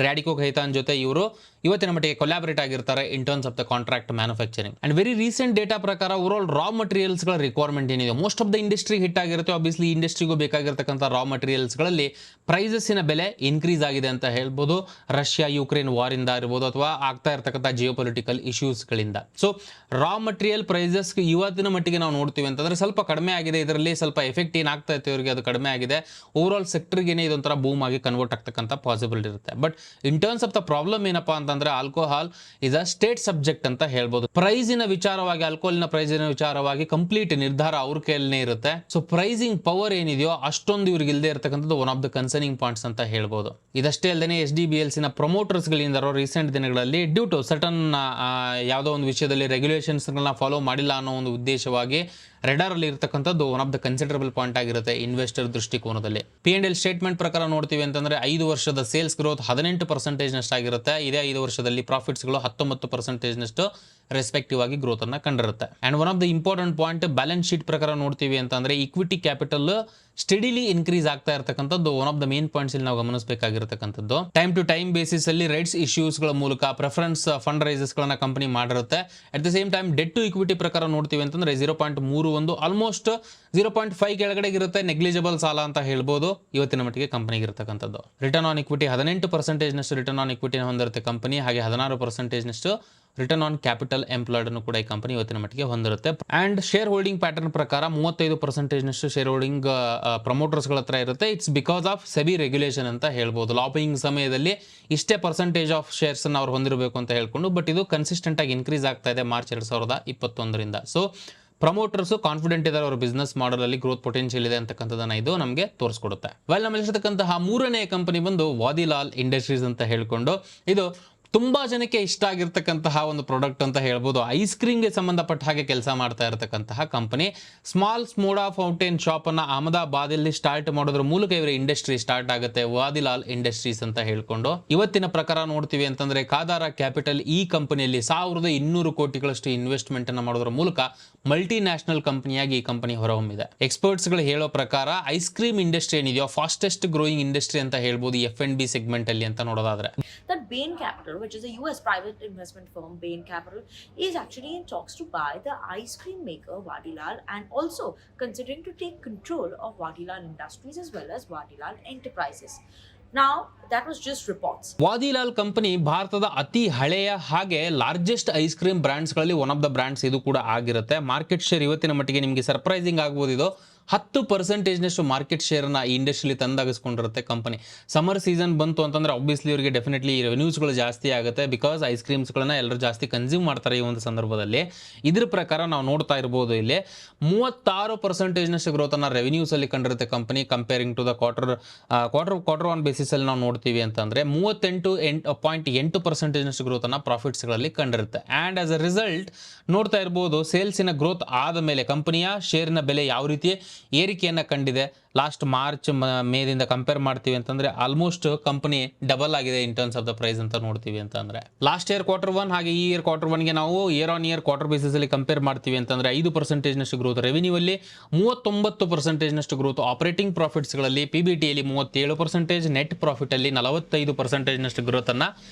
ರ್ಯಾಡಿಕೋ ಖೈತಾನ್ ಜೊತೆ ಇವರು ಇವತ್ತಿನ ಮಟ್ಟಿಗೆ ಕೊಲಾಬರೇಟ್ ಆಗಿರ್ತಾರೆ ಇನ್ terms of the contract manufacturing. And very recent data ಪ್ರಕಾರ ಓವರ್ ರಾ ಮಟೀರಿಯಲ್ಸ್ಗಳ ರಿಕ್ವೈರ್ಮೆಂಟ್ ಏನಿದೆ most of the industry hit ಆಗಿರುತ್ತೆ. ಆಬ್ವಿಯಸ್ಲಿ ಇಂಡಸ್ಟ್ರಿಗೂ ಬೇಕಾಗಿರ್ತಕ್ಕಂಥ ರಾ ಮಟೀರಿಯಲ್ಸ್ಗಳಲ್ಲಿ ಪ್ರೈಸಸ್ಸಿನ ಬೆಲೆ ಇನ್ಕ್ರೀಸ್ ಆಗಿದೆ ಅಂತ ಹೇಳ್ಬೋದು. ರಷ್ಯಾ ಯುಕ್ರೇನ್ ವಾರ್ ಇಂದ ಇರ್ಬೋದು ಅಥವಾ ಆಗ್ತಾ ಇರ್ತಕ್ಕಂಥ ಜಿಯೋಪೊಲಿಟಿಕಲ್ ಇಶ್ಯೂಸ್ಗಳಿಂದ. ಸೊ ರಾ ಮಟೀರಿಯಲ್ ಪ್ರೈಸಸ್ ಇವತ್ತಿನ ಮಟ್ಟಿಗೆ ನಾವು ನೋಡ್ತೀವಿ ಅಂತಂದ್ರೆ ಸ್ವಲ್ಪ ಕಡಿಮೆ ಆಗಿದೆ. ಇದರಲ್ಲಿ ಸ್ವಲ್ಪ ಎಫೆಕ್ಟ್ ಏನಾಗ್ತಾ ಇತ್ತು ಇವರಿಗೆ, ಅದು ಕಡಿಮೆ ಆಗಿದೆ. ಓವರ್ ಆಲ್ ಸೆಕ್ಟರ್ಗೆ ಇದೊಂಥರ ಬೂಮ್ ಆಗಿ ಕನ್ವರ್ಟ್ ಆಗ್ತಕ್ಕಂಥ ಪಾಸಿಬಿಲಿಟಿ ಇರುತ್ತೆ. But in terms of the problem ಏನಪ್ಪಾ ಅಂತಂದ್ರೆ alcohol is a state subject ಅಂತ ಹೇಳ್ಬೋದು. ಪ್ರೈಸಿನ ವಿಚಾರವಾಗಿ, ಆಲ್ಕೋಹಾಲಿನ ಪ್ರೈಸಿನ ವಿಚಾರವಾಗಿ ಕಂಪ್ಲೀಟ್ ನಿರ್ಧಾರ ಅವ್ರ ಕೈಯಲ್ಲೇ ಇರುತ್ತೆ. ಸೊ ಪ್ರೈಸಿಂಗ್ ಪವರ್ ಏನಿದೆಯೋ ಅಷ್ಟೊಂದು ಇವ್ರಿಗೆ ಇಲ್ಲದೆ ಇರತಕ್ಕಂಥದ್ದು one of the concerning points ಅಂತ ಹೇಳ್ಬೋದು. ಇದಷ್ಟೇ ಅಲ್ಲದೆ SDBLCನ ಪ್ರಮೋಟರ್ಸ್ ಗಳಿಂದ ರೀಸೆಂಟ್ ದಿನಗಳಲ್ಲಿ ಡ್ಯೂ ಟು ಸರ್ಟನ್ ಯಾವುದೋ ಒಂದು ವಿಷಯದಲ್ಲಿ ರೆಗ್ಯುಲೇಷನ್ಸ್ ಫಾಲೋ ಮಾಡಿಲ್ಲ ಅನ್ನೋ ಒಂದು ಉದ್ದೇಶವಾಗಿ ರೆಡಾರ್ ಅಲ್ಲಿ ಇರತಕ್ಕಂಥದ್ದು one of the considerable point ಆಗಿರುತ್ತೆ ಇನ್ವೆಸ್ಟರ್ ದೃಷ್ಟಿಕೋನದಲ್ಲಿ. P&L ಸ್ಟೇಟ್ಮೆಂಟ್ ಪ್ರಕಾರ ನೋಡ್ತೀವಿ ಅಂತಂದ್ರೆ 5 ವರ್ಷದ ಸೇಲ್ಸ್ ಗ್ರೋತ್ 18% ನಷ್ಟಾಗಿರುತ್ತೆ. ಇದೇ 5 ವರ್ಷದಲ್ಲಿ ಪ್ರಾಫಿಟ್ಸ್ಗಳು 19% ನಷ್ಟು ರೆಸ್ಪೆಕ್ಟಿವ್ ಆಗಿ ಗ್ರೋತ್ ಅನ್ನ ಕಂಡಿರುತ್ತೆ. And one of the important point balance sheet ಪ್ರಕಾರ ನೋಡ್ತೀವಿ ಅಂತಂದ್ರೆ ಈಕ್ವಿಟಿ ಕ್ಯಾಪಿಟಲ್ ಸ್ಟಡಿಲಿ ಇನ್ಕ್ರೀಸ್ ಆಗ್ತಾ ಇರತಕ್ಕಂಥದ್ದು one of the main points ಇಲ್ಲಿ ನಾವು ಗಮನಿಸಬೇಕಾಗಿರತಕ್ಕಂಥದ್ದು. ಟೈಮ್ ಟು ಟೈಮ್ ಬೇಸಿಸ್ ಅಲ್ಲಿ ರೈಟ್ಸ್ ಇಶ್ಯೂಸ್ಗಳ ಮೂಲಕ ಪ್ರೆಫರೆನ್ಸ್ ಫಂಡ್ ರೈಸಸ್ ಗಳನ್ನ ಕಂಪನಿ ಮಾಡಿರುತ್ತೆ. At the same time debt to equity ಪ್ರಕಾರ ನೋಡ್ತೀವಿ ಅಂತಂದ್ರೆ 0.31 ಆಲ್ಮೋಸ್ಟ್ 0.5 ಕೆಳಗಡೆ ಇರುತ್ತೆ. ನೆಗ್ಲಿಜಿಬಲ್ ಸಾಲ ಅಂತ ಹೇಳ್ಬೋದು ಇವತ್ತಿನ ಮಟ್ಟಿಗೆ ಕಂಪನಿಗೆ ಇರತಕ್ಕಂಥದ್ದು. ರಿಟರ್ನ್ ಆನ್ ಇಕ್ವಿಟಿ 18% ನಷ್ಟು ರಿಟರ್ನ್ ಆನ್ ಇಕ್ವಿಟಿ ಹೊಂದಿರುತ್ತೆ ಕಂಪನಿ. ಹಾಗೆ 16% ನಷ್ಟು ರಿಟರ್ನ್ ಆನ್ ಕ್ಯಾಪಿಟಲ್ ಎಂಪ್ಲಾಯ್ಡ್ ಅನ್ನು ಕೂಡ ಈ ಕಂಪನಿ ಇವತ್ತಿನ ಮಟ್ಟಿಗೆ ಹೊಂದಿರುತ್ತೆ. ಅಂಡ್ ಶೇರ್ ಹೋಲ್ಡಿಂಗ್ ಪ್ಯಾಟರ್ನ್ ಪ್ರಕಾರ 35% ನಷ್ಟು ಶೇರ್ ಹೋಲ್ಡಿಂಗ್ ಪ್ರಮೋಟರ್ಸ್ ಗಳ ಹತ್ರ ಇರುತ್ತೆ. It's because of SEBI regulation ಅಂತ ಹೇಳ್ಬೋದು. ಲಾಬಿಂಗ್ ಸಮಯದಲ್ಲಿ ಇಷ್ಟೇ ಪರ್ಸೆಂಟೇಜ್ ಆಫ್ ಶೇರ್ಸ್ ಅನ್ನು ಅವ್ರು ಹೊಂದಿರಬೇಕು ಅಂತ ಹೇಳ್ಕೊಂಡು, ಬಟ್ ಇದು ಕನ್ಸಿಸ್ಟೆಂಟ್ ಆಗಿ ಇನ್ಕ್ರೀಸ್ ಆಗ್ತಾ ಇದೆ ಮಾರ್ಚ್ 2021ರಿಂದ. ಸೊ ಪ್ರಮೋಟರ್ಸ್ ಕಾನ್ಫಿಡೆಂಟ್ ಇದ್ದಾರೆ ಅವರ ಬಿಸ್ನೆಸ್ ಮಾಡೆಲ್ ಅಲ್ಲಿ ಗ್ರೋತ್ ಪೊಟೆನ್ಷಿಯಲ್ ಇದೆ ಅಂತಕ್ಕಂಥದ್ದನ್ನ ಇದು ನಮಗೆ ತೋರಿಸ್ಕೊಡುತ್ತೆ. ನಮ್ಮಲ್ಲಿರ್ತಕ್ಕಂತಹ ಮೂರನೇ ಕಂಪನಿ ಬಂದು ವಾದಿಲಾಲ್ ಇಂಡಸ್ಟ್ರೀಸ್ ಅಂತ ಹೇಳ್ಕೊಂಡು, ಇದು ತುಂಬಾ ಜನಕ್ಕೆ ಇಷ್ಟ ಆಗಿರ್ತಕ್ಕಂತಹ ಒಂದು ಪ್ರಾಡಕ್ಟ್ ಅಂತ ಹೇಳ್ಬೋದು. ಐಸ್ ಕ್ರೀಮ್ಗೆ ಸಂಬಂಧಪಟ್ಟ ಹಾಗೆ ಕೆಲಸ ಮಾಡ್ತಾ ಇರತಕ್ಕಂತಹ ಕಂಪನಿ. ಸ್ಮಾಲ್ ಸ್ಮೋಡಾ ಫೌಂಟೇನ್ ಶಾಪ್ ಅನ್ನ ಅಹಮದಾಬಾದಲ್ಲಿ ಸ್ಟಾರ್ಟ್ ಮಾಡೋದ್ರ ಮೂಲಕ ಇವರ ಇಂಡಸ್ಟ್ರಿ ಸ್ಟಾರ್ಟ್ ಆಗುತ್ತೆ, ವಾದಿಲಾಲ್ ಇಂಡಸ್ಟ್ರೀಸ್ ಅಂತ ಹೇಳ್ಕೊಂಡು. ಇವತ್ತಿನ ಪ್ರಕಾರ ನೋಡ್ತೀವಿ ಅಂತಂದ್ರೆ ಕಾದಾರ ಕ್ಯಾಪಿಟಲ್ ಈ ಕಂಪನಿಯಲ್ಲಿ 1200 ಕೋಟಿಗಳಷ್ಟು ಇನ್ವೆಸ್ಟ್ಮೆಂಟ್ ಅನ್ನ ಮಾಡೋದ್ರ ಮೂಲಕ ಮಲ್ಟಿ ನ್ಯಾಷನಲ್ ಕಂಪನಿಯಾಗಿ ಈ ಕಂಪನಿ ಹೊರಹೊಮ್ಮಿದೆ. ಎಕ್ಸ್ಪರ್ಟ್ಸ್ ಗಳು ಹೇಳೋ ಪ್ರಕಾರ ಐಸ್ ಕ್ರೀಮ್ ಇಂಡಸ್ಟ್ರಿ ಏನಿದೆಯೋ ಫಾಸ್ಟೆಸ್ಟ್ ಗ್ರೋಯಿಂಗ್ ಇಂಡಸ್ಟ್ರಿ ಅಂತ ಹೇಳ್ಬೋದು F&B ಸೆಗ್ಮೆಂಟ್ ಅಲ್ಲಿ ಅಂತ ನೋಡೋದಾದ್ರೆ. That Bain Capital, which is a US private investment firm, Bain Capital, is actually in talks to buy the ice cream maker Vadilal and also considering to take control of Vadilal Industries as well as Vadilal Enterprises. Now, that was just reports. Vadilal company ಭಾರತದ ಅತಿ ಹಳೆಯ ಹಾಗೆ largest ice cream brands ಗಳಲ್ಲಿ one of the brands ಇದು ಕೂಡ ಆಗಿರುತ್ತೆ. Market share ಇವತ್ತಿನ ಮಟ್ಟಿಗೆ ನಿಮಗೆ ಸರ್ಪ್ರೈಸಿಂಗ್ ಆಗ್ಬೋದು, ಇದು 10% ನಷ್ಟು ಮಾರ್ಕೆಟ್ ಶೇರ್ನ ಈ ಇಂಡಸ್ಟ್ರಿಯಲ್ಲಿ ತಂದಾಗಿಸ್ಕೊಂಡಿರುತ್ತೆ ಕಂಪನಿ. ಸಮ್ಮರ್ ಸೀಸನ್ ಬಂತು ಅಂತಂದ್ರೆ ಆಬ್ವಿಯಸ್ಲಿ ಇವರಿಗೆ ಡೆಫಿನೆಟ್ಲಿ ರೆವೆನ್ಯೂಸ್ಗಳು ಜಾಸ್ತಿ ಆಗುತ್ತೆ, ಬಿಕಾಸ್ ಐಸ್ ಕ್ರೀಮ್ಸ್ಗಳನ್ನ ಎಲ್ಲರೂ ಜಾಸ್ತಿ ಕನ್ಸ್ಯೂಮ್ ಮಾಡ್ತಾರೆ ಈ ಒಂದು ಸಂದರ್ಭದಲ್ಲಿ. ಇದ್ರ ಪ್ರಕಾರ ನಾವು ನೋಡ್ತಾ ಇರ್ಬೋದು ಇಲ್ಲಿ 36% ನಷ್ಟು ಗ್ರೋತ್ ಅನ್ನ ರೆವೆನ್ಯೂಸ್ ಅಲ್ಲಿ ಕಂಡಿರುತ್ತೆ company. Comparing to the quarter one basis ಅಲ್ಲಿ ನಾವು ನೋಡ್ತೀವಿ ಅಂತಂದ್ರೆ 38.8% ನಷ್ಟು ಗ್ರೋತ್ ಅನ್ನ ಪ್ರಾಫಿಟ್ಸ್ ಗಳಲ್ಲಿ ಕಂಡಿರುತ್ತೆ. ಅಂಡ್ ಆಸ್ ಅ ರಿಸಲ್ಟ್ ನೋಡ್ತಾ ಇರ್ಬೋದು ಸೇಲ್ಸಿನ ಗ್ರೋತ್ ಆದ ಮೇಲೆ ಕಂಪನಿಯ ಶೇರಿನ ಬೆಲೆ ಯಾವ ರೀತಿ ಏರಿಕೆಯನ್ನ ಕಂಡಿದೆ. ಲಾಸ್ಟ್ ಮಾರ್ಚ್ ಮೇದಿಂದ ಕಂಪೇರ್ ಮಾಡ್ತೀವಿ ಅಂತಂದ್ರೆ ಆಲ್ಮೋಸ್ಟ್ ಕಂಪನಿ ಡಬಲ್ ಆಗಿದೆ in terms of the price ಅಂತ ನೋಡ್ತೀವಿ ಅಂತಂದ್ರೆ. ಲಾಸ್ಟ್ ಇಯರ್ Q1 ಹಾಗೆ ಈ ಇಯರ್ Q1 ಗೆ ನಾವು year on year quarter basis ಅಲ್ಲಿ ಕಂಪೇರ್ ಮಾಡ್ತೀವಿ ಅಂತಂದ್ರೆ 5% ನಷ್ಟು ಗ್ರೋತ್ ರೆವೆನ್ಯೂ ಅಲ್ಲಿ, 39% ನಷ್ಟು ಗ್ರೋತ್ ಆಪರೇಟಿಂಗ್ ಪ್ರಾಫಿಟ್ಸ್ ಗಳಲ್ಲಿ, PBT ಅಲ್ಲಿ 37%, ನೆಟ್ ಪ್ರಾಫಿಟ್ ಅಲ್ಲಿ 45% ನಷ್ಟು ಗ್ರೋತ್ ಅನ್ನ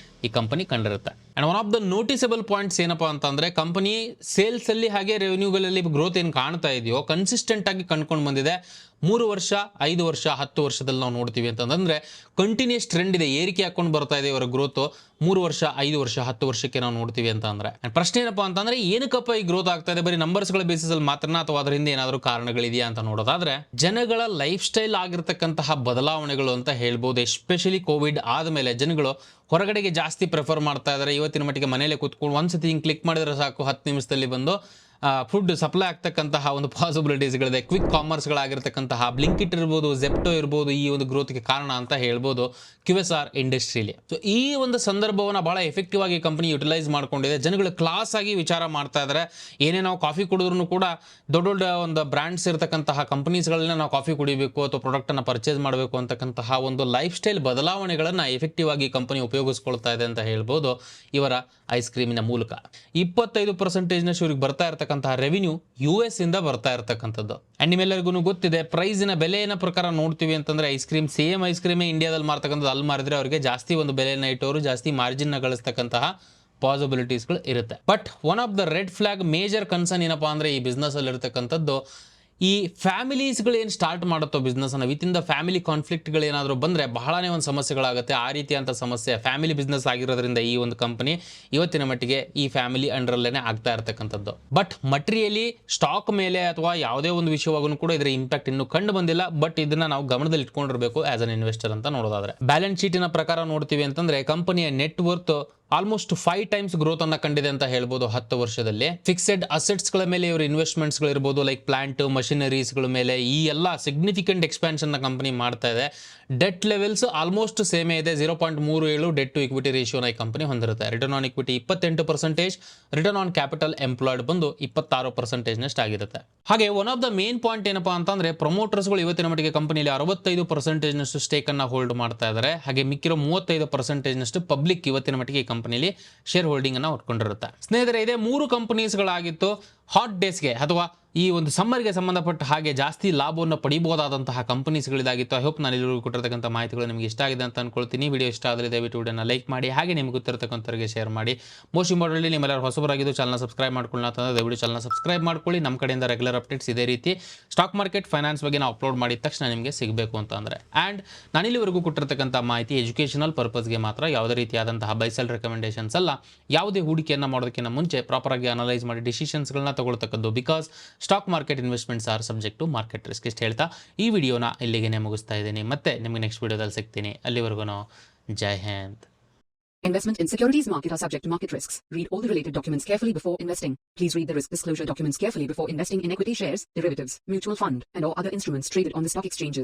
ಈ ಕಂಪನಿ ಕಂಡಿರುತ್ತೆ. And one of the noticeable points ಏನಪ್ಪಾ ಅಂತಂದ್ರೆ ಕಂಪನಿ ಸೇಲ್ಸ್ ಅಲ್ಲಿ ಹಾಗೆ ರೆವೆನ್ಯೂಗಳಲ್ಲಿ ಗ್ರೋತ್ ಏನು ಕಾಣ್ತಾ ಇದೆಯೋ ಕನ್ಸಿಸ್ಟೆಂಟ್ ಆಗಿ ಕಂಡುಕೊಂಡು ಬಂದಿದೆ. 3 ವರ್ಷ, 5 ವರ್ಷ, 10 ವರ್ಷದಲ್ಲಿ ನಾವು ನೋಡ್ತೀವಿ ಅಂತಂದ್ರೆ ಕಂಟಿನ್ಯೂಸ್ ಟ್ರೆಂಡ್ ಇದೆ, ಏರಿಕೆ ಹಾಕೊಂಡು ಬರ್ತಾ ಇದೆ ಇವರ ಗ್ರೋತ್. 3 ವರ್ಷ, 5 ವರ್ಷ, 10 ವರ್ಷಕ್ಕೆ ನಾವು ನೋಡ್ತೀವಿ ಅಂತಂದ್ರೆ ಪ್ರಶ್ನೆ ಏನಪ್ಪಾ ಅಂತಂದ್ರೆ ಏನಕ್ಕಪ್ಪ ಈ ಗ್ರೋತ್ ಆಗ್ತಾ ಇದೆ, ಬರೀ ನಂಬರ್ಸ್ಗಳ ಬೇಸಿಸ್ ಅಲ್ಲಿ ಮಾತ್ರನಾ ಅಥವಾ ಅದರ ಹಿಂದೆ ಏನಾದರೂ ಕಾರಣಗಳಿದೆಯಾ ಅಂತ ನೋಡೋದಾದ್ರೆ ಜನಗಳ ಲೈಫ್ ಸ್ಟೈಲ್ ಆಗಿರ್ತಕ್ಕಂತಹ ಬದಲಾವಣೆಗಳು ಅಂತ ಹೇಳ್ಬೋದು. ಎಸ್ಪೆಷಲಿ ಕೋವಿಡ್ ಆದಮೇಲೆ ಜನಗಳು ಹೊರಗಡೆಗೆ ಜಾಸ್ತಿ ಪ್ರಿಫರ್ ಮಾಡ್ತಾ ಇದ್ದಾರೆ. ಇವತ್ತಿನ ಮಟ್ಟಿಗೆ ಮನೆಯಲ್ಲೇ ಕೂತ್ಕೊಂಡು ಒಂದ್ಸತಿ ಹಿಂಗೆ ಕ್ಲಿಕ್ ಮಾಡಿದ್ರೆ ಸಾಕು 10 ನಿಮಿಷದಲ್ಲಿ ಬಂದು ಫುಡ್ ಸಪ್ಲೈ ಆಗ್ತಕ್ಕಂತಹ ಒಂದು ಪಾಸಿಬಿಲಿಟೀಸ್ಗಳಿದೆ. ಕ್ವಿಕ್ ಕಾಮರ್ಸ್ಗಳಾಗಿರ್ತಕ್ಕಂತಹ ಬ್ಲಿಂಕಿಟ್ ಇರ್ಬೋದು, ಜೆಪ್ಟೋ ಇರ್ಬೋದು, ಈ ಒಂದು ಗ್ರೋತ್ಗೆ ಕಾರಣ ಅಂತ ಹೇಳ್ಬೋದು QSR ಇಂಡಸ್ಟ್ರಿಯಲ್ಲಿ. ಸೊ ಈ ಒಂದು ಸಂದರ್ಭವನ್ನು ಬಹಳ ಎಫೆಕ್ಟಿವ್ ಆಗಿ ಕಂಪನಿ ಯುಟಿಲೈಸ್ ಮಾಡ್ಕೊಂಡಿದೆ. ಜನಗಳು ಕ್ಲಾಸ್ ಆಗಿ ವಿಚಾರ ಮಾಡ್ತಾ ಇದ್ದಾರೆ. ಏನೇ ನಾವು ಕಾಫಿ ಕುಡಿದ್ರು ಕೂಡ ದೊಡ್ಡ ದೊಡ್ಡ ಒಂದು ಬ್ರ್ಯಾಂಡ್ಸ್ ಇರತಕ್ಕಂತಹ ಕಂಪನೀಸ್ಗಳನ್ನ ನಾವು ಕಾಫಿ ಕುಡಿಬೇಕು ಅಥವಾ ಪ್ರಾಡಕ್ಟ್ ಅನ್ನ ಪರ್ಚೇಸ್ ಮಾಡಬೇಕು ಅಂತಕ್ಕಂತಹ ಒಂದು ಲೈಫ್ ಸ್ಟೈಲ್ ಬದಲಾವಣೆಗಳನ್ನ ಎಫೆಕ್ಟಿವ್ ಆಗಿ ಕಂಪನಿ ಉಪಯೋಗಿಸ್ಕೊಳ್ತಾ ಇದೆ ಅಂತ ಹೇಳ್ಬೋದು ಇವರ ಐಸ್ ಕ್ರೀಮಿನ ಮೂಲಕ. 25% ಇವ್ರಿಗೆ ಬರ್ತಾ ಇರತಕ್ಕಂತಹ ರೆವಿನ್ಯೂ US ಇಂದ ಬರ್ತಾ ಇರತಕ್ಕಂಥದ್ದು. ಅಂಡ್ ನಿಮ್ಮೆಲ್ಲರಿಗೂ ಗೊತ್ತಿದೆ, ಪ್ರೈಸಿನ ಬೆಲೆಯ ಪ್ರಕಾರ ನೋಡ್ತೀವಿ ಅಂತಂದ್ರೆ ಐಸ್ ಕ್ರೀಮ್ ಸೇಮ್ ಐಸ್ ಕ್ರೀಮೇ ಇಂಡಿಯಾದಲ್ಲಿ ಮಾರ್ತಕ್ಕಂಥದ್ದು ಅಲ್ಲಿ ಮಾರಿದ್ರೆ ಅವರಿಗೆ ಜಾಸ್ತಿ ಒಂದು ಬೆಲೆನ ಇಟ್ಟವರು ಜಾಸ್ತಿ ಮಾರ್ಜಿನ್ ಗಳಿಸ್ತಕ್ಕಂತಹ ಪಾಸಿಬಿಲಿಟೀಸ್ಗಳು ಇರುತ್ತೆ. But one of the red flag major concern ಏನಪ್ಪಾ ಅಂದ್ರೆ ಈ ಬಿಸ್ನೆಸ್ ಅಲ್ಲಿ ಇರತಕ್ಕಂಥದ್ದು, ಈ ಫ್ಯಾಮಿಲೀಸ್ಗಳು ಏನು ಸ್ಟಾರ್ಟ್ ಮಾಡುತ್ತೋ ಬಿಸ್ನೆಸ್ನ ವಿತ್ ಇನ್ ದ ಫ್ಯಾಮಿಲಿ ಕಾನ್ಫ್ಲಿಕ್ಟ್ಗಳು ಏನಾದರೂ ಬಂದರೆ ಬಹಳನೇ ಒಂದು ಸಮಸ್ಯೆಗಳಾಗುತ್ತೆ. ಆ ರೀತಿಯಂಥ ಸಮಸ್ಯೆ ಫ್ಯಾಮಿಲಿ ಬಿಸ್ನೆಸ್ ಆಗಿರೋದ್ರಿಂದ ಈ ಒಂದು ಕಂಪನಿ ಇವತ್ತಿನ ಮಟ್ಟಿಗೆ ಈ ಫ್ಯಾಮಿಲಿ ಅಂಡರಲ್ಲೇ ಆಗ್ತಾ ಇರತಕ್ಕಂಥದ್ದು. ಬಟ್ ಮಟೀರಿಯಲಿ ಸ್ಟಾಕ್ ಮೇಲೆ ಅಥವಾ ಯಾವುದೇ ಒಂದು ವಿಷಯವಾಗೂ ಕೂಡ ಇದರ ಇಂಪ್ಯಾಕ್ಟ್ ಇನ್ನೂ ಕಂಡು ಬಂದಿಲ್ಲ. ಬಟ್ ಇದನ್ನ ನಾವು ಗಮನದಲ್ಲಿ ಇಟ್ಕೊಂಡಿರಬೇಕು ಆಸ್ ಅನ್ ಇನ್ವೆಸ್ಟರ್ ಅಂತ ನೋಡೋದಾದ್ರೆ. ಬ್ಯಾಲೆನ್ಸ್ ಶೀಟಿನ ಪ್ರಕಾರ ನೋಡ್ತೀವಿ ಅಂತಂದ್ರೆ ಕಂಪನಿಯ net worth almost 5 times growth ಅನ್ನ ಕಂಡಿದೆ ಅಂತ ಹೇಳ್ಬೋದು 10 ವರ್ಷದಲ್ಲಿ. ಫಿಕ್ಸೆಡ್ ಅಸೆಟ್ಸ್ ಗಳ ಮೇಲೆ ಇವರ ಇನ್ವೆಸ್ಟ್ಮೆಂಟ್ಸ್ ಗಳು ಇರಬಹುದು, ಲೈಕ್ ಪ್ಲಾಂಟ್ ಮಷಿನರೀಸ್ ಗಳ ಮೇಲೆ ಈ ಎಲ್ಲ ಸಿಗ್ನಿಫಿಕೆಂಟ್ ಎಕ್ಸ್ಪಾನ್ಷನ್ ನ ಕಂಪನಿ ಮಾಡ್ತಾ ಇದೆ. ಡೆಟ್ ಲೆವೆಲ್ಸ್ ಆಲ್ಮೋಸ್ಟ್ ಸೇಮ್ ಇದೆ, 0.37 ಡೆಟ್ ಟು ಇಕ್ವಿಟಿ ರೇಷಿಯೋನ ಈ ಕಂಪನಿ ಹೊಂದಿರುತ್ತೆ. Return on equity 28%, return on capital employed ಬಂದು 26% ನಷ್ಟು ಆಗಿರುತ್ತೆ. ಹಾಗೆ one of the main point ಏನಪ್ಪಾ ಅಂತಂದ್ರೆ ಪ್ರಮೋಟರ್ಸ್ ಗಳು ಇವತ್ತಿನ ಮಟ್ಟಿಗೆ ಕಂಪನಿಯಲ್ಲಿ 65% ನಷ್ಟು ಸ್ಟೇಕ್ ಅನ್ನ ಹೋಲ್ಡ್ ಮಾಡ್ತಾ ಇದ್ದಾರೆ. ಹಾಗೆ ಮಿಕ್ಕಿರೋ 35% ನಷ್ಟು ಪಬ್ಲಿಕ್ ಇವತ್ತಿನ ಮಟ್ಟಿಗೆ ಕಂಪನಿಲಿ ಶೇರ್ ಹೋಲ್ಡಿಂಗ್ ಅನ್ನ ಹೊಡ್ಕೊಂಡಿರುತ್ತೆ. ಸ್ನೇಹಿತರೆ, ಇದೇ 3 ಕಂಪನೀಸ್ಗಳಾಗಿತ್ತು ಹಾಟ್ ಡೇಸ್ಗೆ ಅಥವಾ ಈ ಒಂದು ಸಮ್ಮರ್ಗೆ ಸಂಬಂಧಪಟ್ಟ ಹಾಗೆ ಜಾಸ್ತಿ ಲಾಭವನ್ನು ಪಡಿಬಹುದಾದಂತಹ ಕಂಪನೀಸ್ಗಳಿದಾಗಿತ್ತು. ಐ ಹೋಪ್ ನಾನು ಎಲ್ಲರಿಗೂ ಕೊಟ್ಟಿರ್ತಕ್ಕಂಥ ಮಾಹಿತಿಗಳು ನಿಮಗೆ ಇಷ್ಟ ಆಗಿದೆ ಅಂತ ಅನ್ಕೊಳ್ತೀನಿ. ವಿಡಿಯೋ ಇಷ್ಟ ಆದರೆ ದಯವಿಟ್ಟು ವಿಡಿಯೋನ ಲೈಕ್ ಮಾಡಿ, ಹಾಗೆ ನಿಮಗೆ ಗೊತ್ತಿರತಕ್ಕಂಥವ್ರಿಗೆ ಶೇರ್ ಮಾಡಿ. ಮೋಸ್ಟ್ ಇಂಪಾರ್ಟೆಂಟ್ಲಿ ನಿಮ್ಮೆಲ್ಲರೂ ಹೊಸಬರಾಗಿದ್ದು ಚಾನಲ್ ಸಬ್ಸ್ಕ್ರೈಬ್ ಮಾಡ್ಕೊಳ್ಳಿ ಅಂತಂದ್ರೆ ದಯವಿಟ್ಟು ಚಾನಲ್ ಸಬ್ಸ್ಕ್ರೈಬ್ ಮಾಡ್ಕೊಳ್ಳಿ. ನಮ್ಮ ಕಡೆಯಿಂದ ರೆಗ್ಯುಲರ್ ಅಪ್ಡೇಟ್ಸ್ ಇದೇ ರೀತಿ ಸ್ಟಾಕ್ ಮಾರ್ಕೆಟ್ ಫೈನಾನ್ಸ್ ಬಗ್ಗೆ ನಾವು ಅಪ್ಲೋಡ್ ಮಾಡಿದ ತಕ್ಷಣ ನಿಮಗೆ ಸಿಗಬೇಕು ಅಂತಂದರೆ. ಆ್ಯಂಡ್ ನಾನಿಲ್ಲಿವರೆಗೂ ಕೊಟ್ಟಿರ್ತಕ್ಕಂಥ ಮಾಹಿತಿ ಎಜುಕೇಷನಲ್ ಪರ್ಪಸ್ಗೆ ಮಾತ್ರ, ಯಾವುದೇ ರೀತಿಯಾದಂತಹ ಬೈಸೆಲ್ ರೆಕಮೆಂಡೇಷನ್ಸ್ ಅಲ್ಲ. ಯಾವುದೇ ಹೂಡಿಕೆಯನ್ನು ಮಾಡೋದಕ್ಕಿಂತ ಮುಂಚೆ ಪ್ರಾಪರಾಗಿ ಅನಲೈಸ್ ಮಾಡಿ ಡಿಸಿಷನ್ಸ್ಗಳನ್ನ ತಗೊಳ್ತಕ್ಕದ್ದು. Because stock market investments are subject to market risk. ಇಷ್ಟು ಹೇಳ್ತಾ ಈ ವಿಡಿಯೋನ ಇಲ್ಲಿಗೆ ಮುಗಿಸ್ತಾ ಇದ್ದೀನಿ. ಮತ್ತೆ ನಿಮಗೆ ನೆಕ್ಸ್ಟ್ ವಿಡಿಯೋದಲ್ಲಿ ಸಿಗ್ತೀನಿ. ಅಲ್ಲಿವರೆಗೂ ಜೈ Hind. Investment in securities market are subject to market risks. Read all the related documents carefully before investing. Please read the risk disclosure documents carefully before investing in equity shares, derivatives, mutual fund, and or other instruments traded on the stock exchanges.